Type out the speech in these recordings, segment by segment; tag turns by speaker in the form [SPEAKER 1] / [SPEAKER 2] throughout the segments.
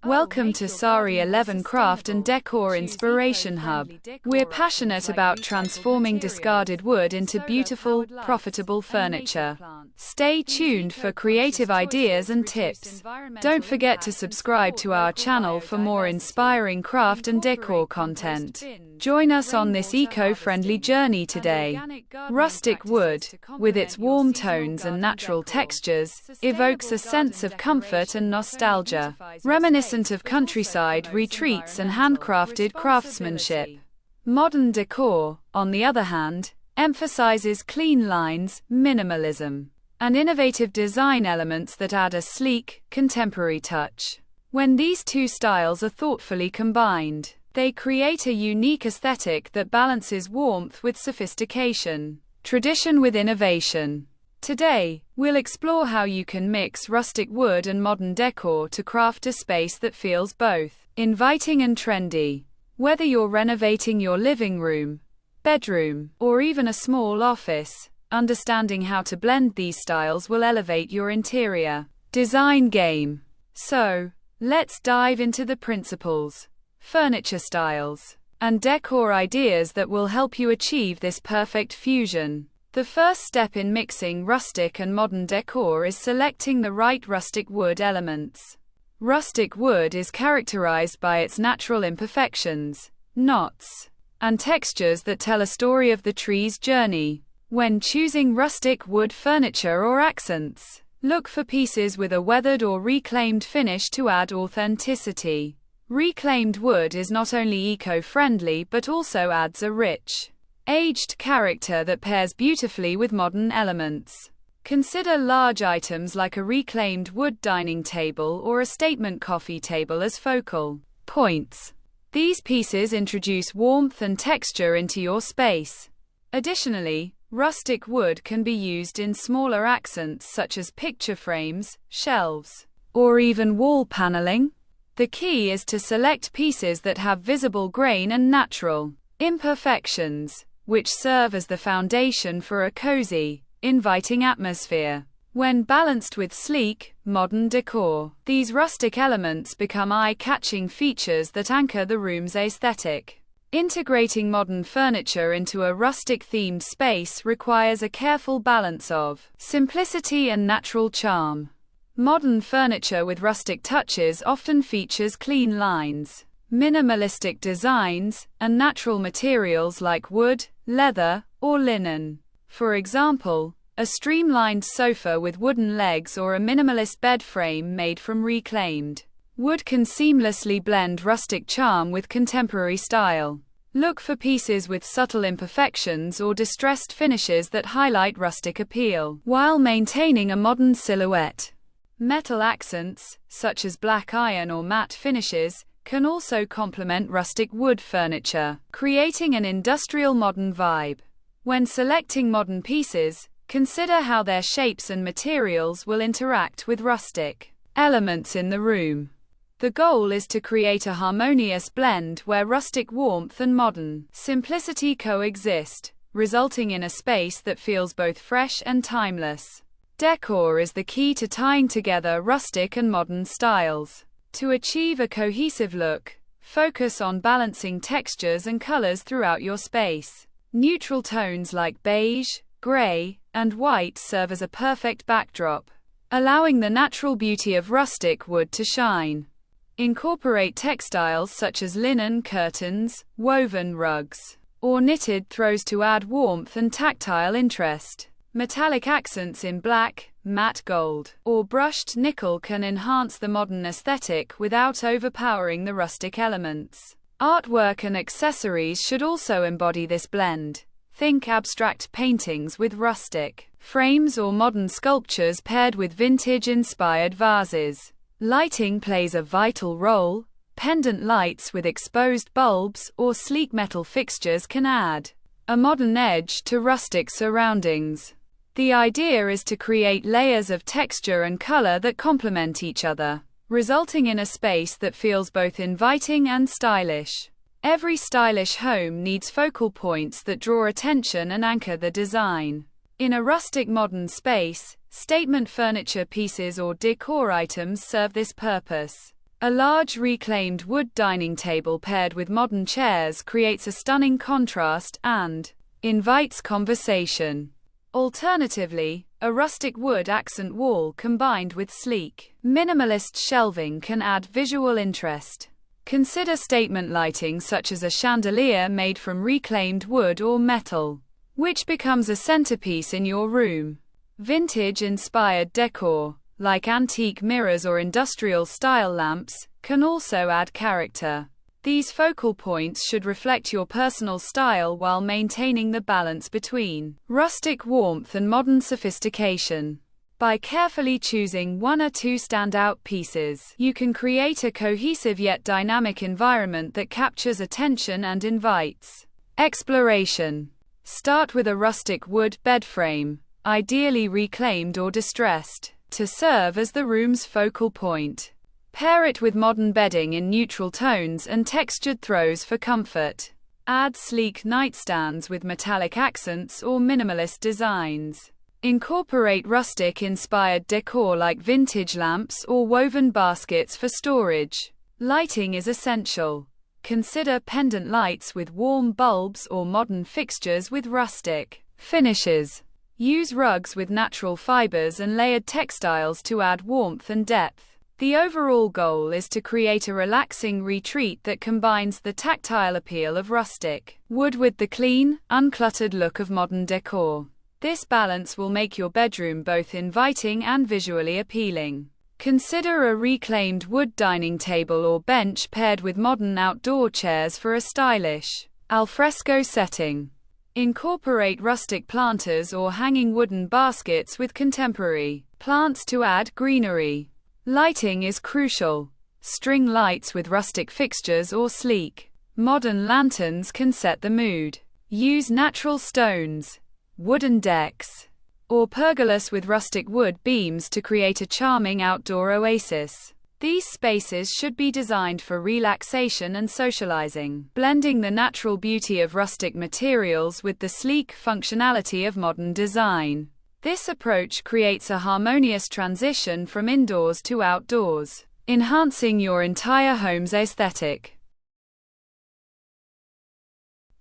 [SPEAKER 1] Welcome to Sari 11 Craft and Decor Inspiration Hub. We're passionate about transforming discarded wood into beautiful, profitable furniture. Stay tuned for creative ideas and tips. Don't forget to subscribe to our channel for more inspiring craft and decor content. Join us on this eco-friendly journey today. Rustic wood, with its warm tones and natural textures, evokes a sense of comfort and nostalgia, reminiscent of countryside retreats and handcrafted craftsmanship. Modern decor, on the other hand, emphasizes clean lines, minimalism, and innovative design elements that add a sleek, contemporary touch. When these two styles are thoughtfully combined, they create a unique aesthetic that balances warmth with sophistication, tradition with innovation. Today, we'll explore how you can mix rustic wood and modern decor to craft a space that feels both inviting and trendy. Whether you're renovating your living room, bedroom, or even a small office, understanding how to blend these styles will elevate your interior design game. So, let's dive into the principles, furniture styles, and decor ideas that will help you achieve this perfect fusion. The first step in mixing rustic and modern decor is selecting the right rustic wood elements. Rustic wood is characterized by its natural imperfections, knots, and textures that tell a story of the tree's journey. When choosing rustic wood furniture or accents, look for pieces with a weathered or reclaimed finish to add authenticity. Reclaimed wood is not only eco-friendly but also adds a rich, aged character that pairs beautifully with modern elements. Consider large items like a reclaimed wood dining table or a statement coffee table as focal points. These pieces introduce warmth and texture into your space. Additionally, rustic wood can be used in smaller accents such as picture frames, shelves, or even wall paneling. The key is to select pieces that have visible grain and natural imperfections, which serve as the foundation for a cozy, inviting atmosphere. When balanced with sleek, modern decor, these rustic elements become eye-catching features that anchor the room's aesthetic. Integrating modern furniture into a rustic-themed space requires a careful balance of simplicity and natural charm. Modern furniture with rustic touches often features clean lines, minimalistic designs, and natural materials like wood, leather, or linen. For example, a streamlined sofa with wooden legs or a minimalist bed frame made from reclaimed wood can seamlessly blend rustic charm with contemporary style. Look for pieces with subtle imperfections or distressed finishes that highlight rustic appeal, while maintaining a modern silhouette. Metal accents, such as black iron or matte finishes, can also complement rustic wood furniture, creating an industrial modern vibe. When selecting modern pieces, consider how their shapes and materials will interact with rustic elements in the room. The goal is to create a harmonious blend where rustic warmth and modern simplicity coexist, resulting in a space that feels both fresh and timeless. Decor is the key to tying together rustic and modern styles. To achieve a cohesive look, focus on balancing textures and colors throughout your space. Neutral tones like beige, gray, and white serve as a perfect backdrop, allowing the natural beauty of rustic wood to shine. Incorporate textiles such as linen curtains, woven rugs, or knitted throws to add warmth and tactile interest. Metallic accents in black, matte gold, or brushed nickel can enhance the modern aesthetic without overpowering the rustic elements. Artwork and accessories should also embody this blend. Think abstract paintings with rustic frames or modern sculptures paired with vintage-inspired vases. Lighting plays a vital role. Pendant lights with exposed bulbs or sleek metal fixtures can add a modern edge to rustic surroundings. The idea is to create layers of texture and color that complement each other, resulting in a space that feels both inviting and stylish. Every stylish home needs focal points that draw attention and anchor the design. In a rustic modern space, statement furniture pieces or decor items serve this purpose. A large reclaimed wood dining table paired with modern chairs creates a stunning contrast and invites conversation. Alternatively, a rustic wood accent wall combined with sleek, minimalist shelving can add visual interest. Consider statement lighting such as a chandelier made from reclaimed wood or metal, which becomes a centerpiece in your room. Vintage-inspired decor, like antique mirrors or industrial-style lamps, can also add character. These focal points should reflect your personal style while maintaining the balance between rustic warmth and modern sophistication. By carefully choosing one or two standout pieces, you can create a cohesive yet dynamic environment that captures attention and invites exploration. Start with a rustic wood bed frame, ideally reclaimed or distressed, to serve as the room's focal point. Pair it with modern bedding in neutral tones and textured throws for comfort. Add sleek nightstands with metallic accents or minimalist designs. Incorporate rustic-inspired decor like vintage lamps or woven baskets for storage. Lighting is essential. Consider pendant lights with warm bulbs or modern fixtures with rustic finishes. Use rugs with natural fibers and layered textiles to add warmth and depth. The overall goal is to create a relaxing retreat that combines the tactile appeal of rustic wood with the clean, uncluttered look of modern decor. This balance will make your bedroom both inviting and visually appealing. Consider a reclaimed wood dining table or bench paired with modern outdoor chairs for a stylish alfresco setting. Incorporate rustic planters or hanging wooden baskets with contemporary plants to add greenery. Lighting is crucial. String lights with rustic fixtures or sleek, modern lanterns can set the mood. Use natural stones, wooden decks, or pergolas with rustic wood beams to create a charming outdoor oasis. These spaces should be designed for relaxation and socializing, blending the natural beauty of rustic materials with the sleek functionality of modern design. This approach creates a harmonious transition from indoors to outdoors, enhancing your entire home's aesthetic.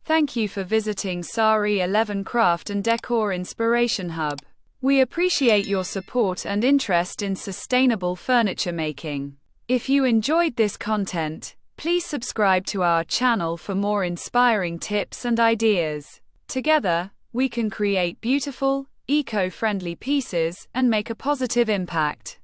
[SPEAKER 1] Thank you for visiting Sari 11 Craft and Decor Inspiration Hub. We appreciate your support and interest in sustainable furniture making. If you enjoyed this content, please subscribe to our channel for more inspiring tips and ideas. Together, we can create beautiful, eco-friendly pieces and make a positive impact.